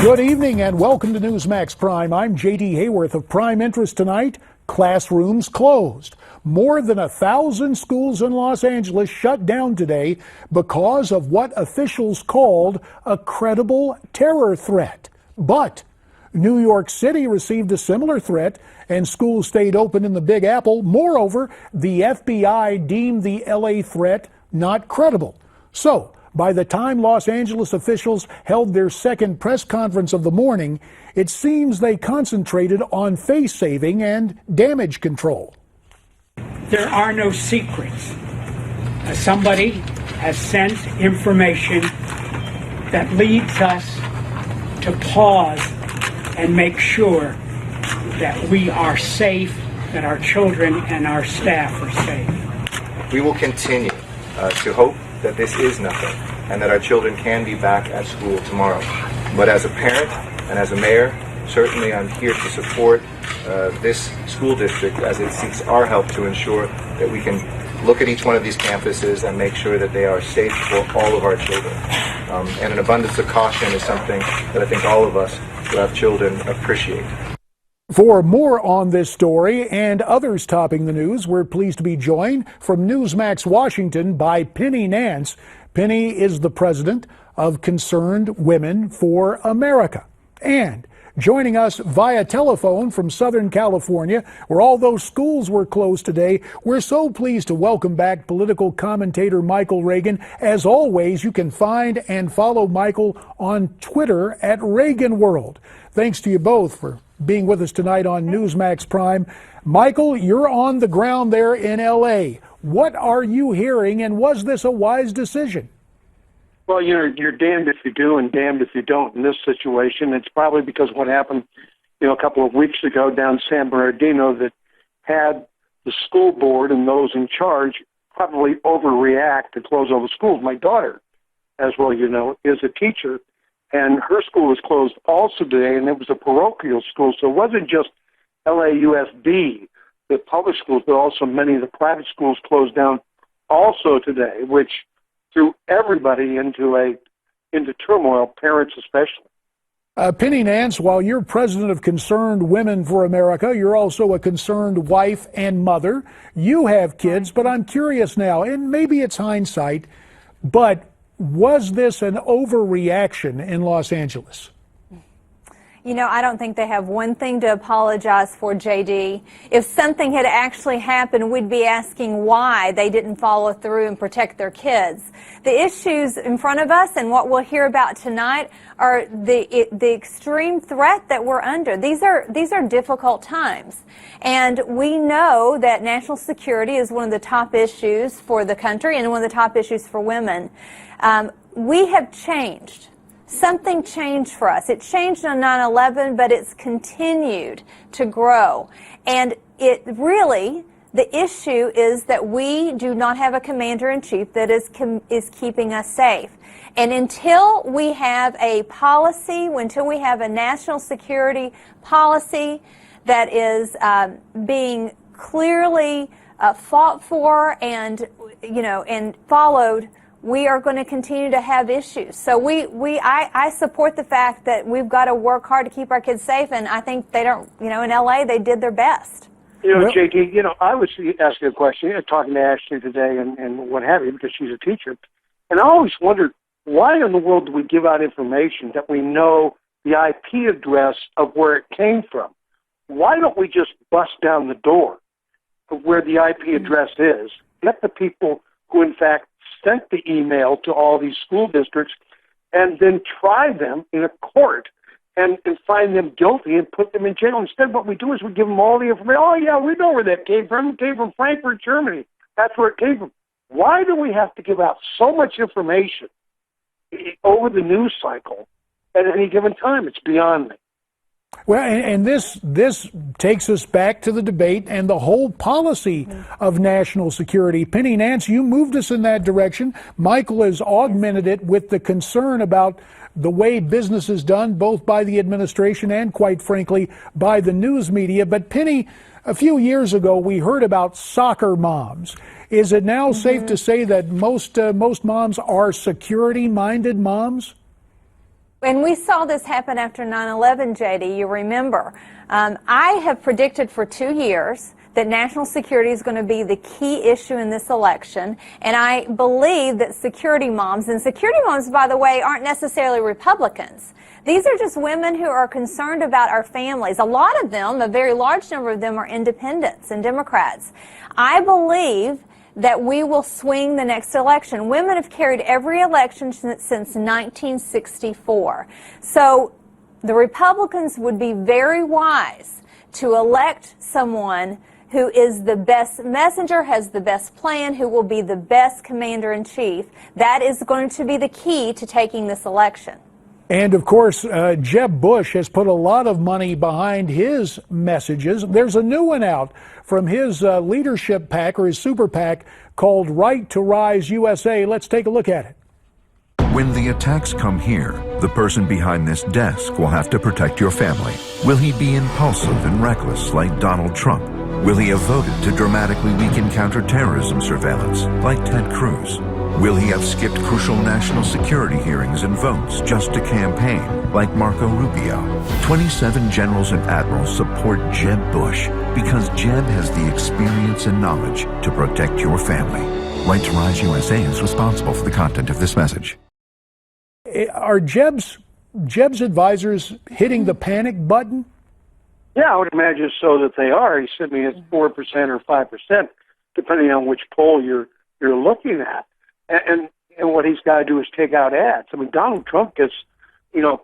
Good evening and welcome to Newsmax Prime. I'm J.D. Hayworth of Prime Interest tonight. Classrooms closed. More than 1,000 schools in Los Angeles shut down today because of what officials called a credible terror threat. But New York City received a similar threat and schools stayed open in the Big Apple. Moreover, the FBI deemed the LA threat not credible. So, by the time Los Angeles officials held their second press conference of the morning, it seems they concentrated on face saving and damage control. There are no secrets. Somebody has sent information that leads us to pause and make sure that we are safe, that our children and our staff are safe. We will continue to hope that this is nothing and that our children can be back at school tomorrow. But as a parent and as a mayor, certainly I'm here to support this school district as it seeks our help to ensure that we can look at each one of these campuses and make sure that they are safe for all of our children. And an abundance of caution is something that I think all of us who have children appreciate. For more on this story and others topping the news, we're pleased to be joined from Newsmax Washington by Penny Nance. Penny is the president of Concerned Women for America. And joining us via telephone from Southern California, where all those schools were closed today, we're so pleased to welcome back political commentator Michael Reagan. As always, you can find and follow Michael on Twitter at Reagan World. Thanks to you both for being with us tonight on Newsmax Prime. Michael, you're on the ground there in L.A. What are you hearing, and was this a wise decision? Well, you're damned if you do and damned if you don't in this situation. It's probably because what happened, a couple of weeks ago down San Bernardino that had the school board and those in charge probably overreact to close all the schools. My daughter, as well is a teacher, and her school was closed also today, and it was a parochial school, so it wasn't just LAUSD, the public schools, but also many of the private schools closed down also today, which threw everybody into turmoil, parents especially. Penny Nance, while you're president of Concerned Women for America, you're also a concerned wife and mother. You have kids, but I'm curious now, and maybe it's hindsight, but was this an overreaction in Los Angeles? I don't think they have one thing to apologize for, J.D. If something had actually happened, we'd be asking why they didn't follow through and protect their kids. The issues in front of us and what we'll hear about tonight are the extreme threat that we're under. These are difficult times. And we know that national security is one of the top issues for the country and one of the top issues for women. We have changed. Something changed for us. It changed on 9/11, but it's continued to grow. And the issue is that we do not have a commander-in-chief that is keeping us safe. And until we have a policy, until we have a national security policy that is being clearly fought for and followed, we are going to continue to have issues. So I support the fact that we've got to work hard to keep our kids safe, and I think they don't, in LA, they did their best. JD, I was asking a question, talking to Ashley today and what have you, because she's a teacher, and I always wondered, why in the world do we give out information that we know the IP address of where it came from? Why don't we just bust down the door of where the IP address is, let the people who, in fact, sent the email to all these school districts, and then try them in a court and find them guilty and put them in jail. Instead, what we do is we give them all the information. Oh, yeah, we know where that came from. It came from Frankfurt, Germany. That's where it came from. Why do we have to give out so much information over the news cycle at any given time? It's beyond me. Well, and this takes us back to the debate and the whole policy of national security. Penny Nance, you moved us in that direction. Michael has augmented it with the concern about the way business is done, both by the administration and, quite frankly, by the news media. But Penny, a few years ago, we heard about soccer moms. Is it now safe to say that most moms are security-minded moms? And we saw this happen after 9/11, JD, you remember. I have predicted for 2 years that national security is going to be the key issue in this election, and I believe that security moms, and security moms, by the way, aren't necessarily Republicans. These are just women who are concerned about our families. A lot of them, a very large number of them, are independents and Democrats. I believe that we will swing the next election. Women have carried every election since 1964. So the Republicans would be very wise to elect someone who is the best messenger, has the best plan, who will be the best commander-in-chief. That is going to be the key to taking this election. And of course, Jeb Bush has put a lot of money behind his messages. There's a new one out from his leadership PAC, or his super PAC, called Right to Rise USA. Let's take a look at it. When the attacks come here, the person behind this desk will have to protect your family. Will he be impulsive and reckless like Donald Trump? Will he have voted to dramatically weaken counterterrorism surveillance like Ted Cruz? Will he have skipped crucial national security hearings and votes just to campaign, like Marco Rubio? 27 generals and admirals support Jeb Bush because Jeb has the experience and knowledge to protect your family. Right to Rise USA is responsible for the content of this message. Are Jeb's advisors hitting the panic button? Yeah, I would imagine so that they are. He said it's 4% or 5%, depending on which poll you're looking at. And what he's got to do is take out ads. I mean, Donald Trump gets,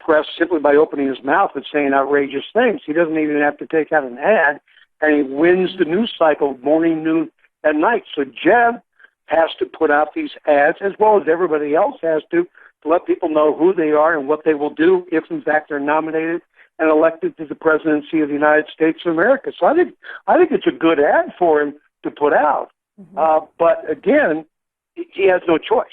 press simply by opening his mouth and saying outrageous things. He doesn't even have to take out an ad, and he wins the news cycle morning, noon, and night. So Jeb has to put out these ads, as well as everybody else has to let people know who they are and what they will do if, in fact, they're nominated and elected to the presidency of the United States of America. So I think it's a good ad for him to put out. But again, he has no choice.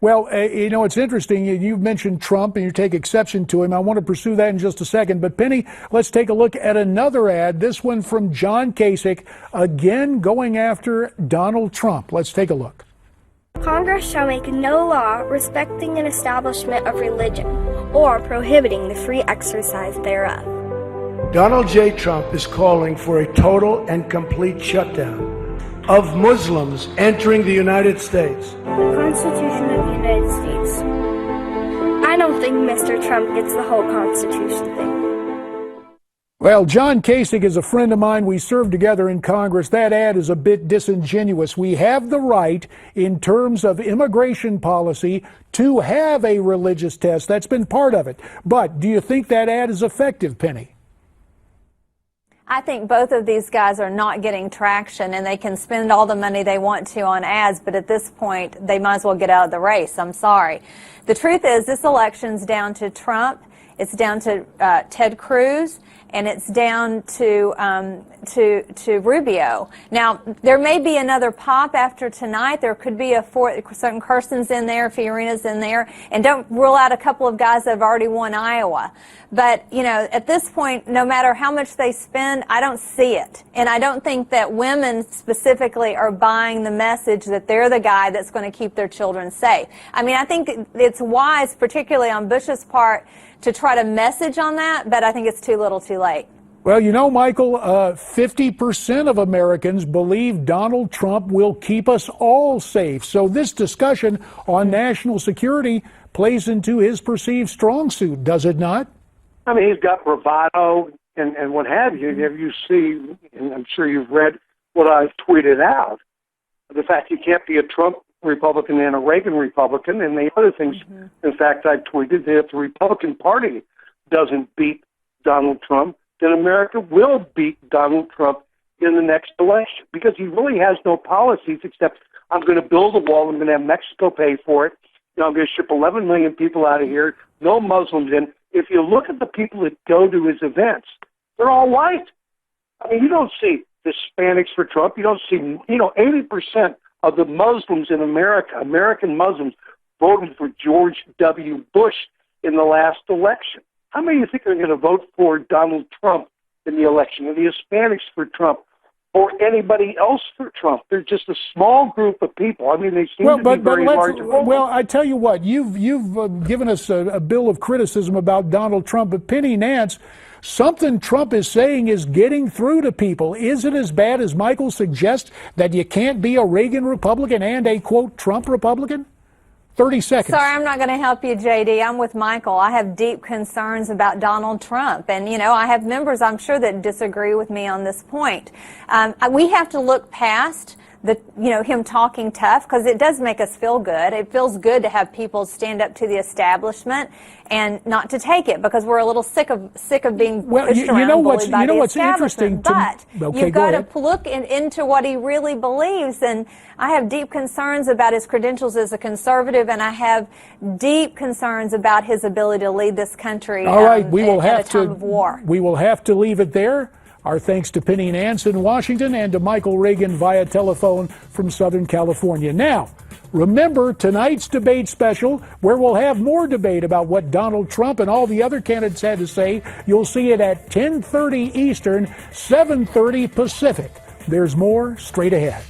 Well, it's interesting. You've mentioned Trump and you take exception to him. I want to pursue that in just a second. But Penny, let's take a look at another ad, this one from John Kasich, again going after Donald Trump. Let's take a look. Congress shall make no law respecting an establishment of religion or prohibiting the free exercise thereof. Donald J. Trump is calling for a total and complete shutdown of Muslims entering the United States. The Constitution of the United States. I don't think Mr. Trump gets the whole Constitution thing. Well, John Kasich is a friend of mine. We served together in Congress. That ad is a bit disingenuous. We have the right, in terms of immigration policy, to have a religious test. That's been part of it. But do you think that ad is effective, Penny? I think both of these guys are not getting traction, and they can spend all the money they want to on ads, but at this point, they might as well get out of the race. I'm sorry. The truth is, this election's down to Trump, it's down to Ted Cruz, and it's down to Rubio. Now, there may be another pop after tonight. There could be certain Kirsten's in there, Fiorina's in there, and don't rule out a couple of guys that have already won Iowa. But, at this point, no matter how much they spend, I don't see it. And I don't think that women specifically are buying the message that they're the guy that's going to keep their children safe. I mean, I think it's wise, particularly on Bush's part, to try to message on that, but I think it's too little too late. Well, Michael, 50% of Americans believe Donald Trump will keep us all safe. So this discussion on national security plays into his perceived strong suit, does it not? I mean, he's got bravado and what have you. If you see, and I'm sure you've read what I've tweeted out, the fact you can't be a Trump Republican and a Reagan Republican, and the other things, in fact, I tweeted that if the Republican Party doesn't beat Donald Trump, then America will beat Donald Trump in the next election, because he really has no policies except I'm going to build a wall, I'm going to have Mexico pay for it, I'm going to ship 11 million people out of here, no Muslims in. If you look at the people that go to his events, they're all white. I mean, you don't see Hispanics for Trump. You don't see, 80% of the Muslims in America, American Muslims, voted for George W. Bush in the last election. How many do you think are going to vote for Donald Trump in the election? And the Hispanics for Trump or anybody else for Trump. They're just a small group of people. I mean, they seem to be very large. Well, I tell you what, you've given us a bill of criticism about Donald Trump, but Penny Nance, something Trump is saying is getting through to people. Is it as bad as Michael suggests, that you can't be a Reagan Republican and a, quote, Trump Republican? 30 seconds. Sorry, I'm not going to help you, JD. I'm with Michael. I have deep concerns about Donald Trump. And, you know, I have members, I'm sure, that disagree with me on this point. We have to look past him talking tough, because it does make us feel good. It feels good to have people stand up to the establishment and not to take it, because we're a little sick of being pushed around, bullied by the establishment. But you've got to look into what he really believes, and I have deep concerns about his credentials as a conservative, and I have deep concerns about his ability to lead this country. All right, we will have at a time of war. We will have to leave it there. Our thanks to Penny Nance in Washington and to Michael Reagan via telephone from Southern California. Now, remember tonight's debate special, where we'll have more debate about what Donald Trump and all the other candidates had to say. You'll see it at 10:30 Eastern, 7:30 Pacific. There's more straight ahead.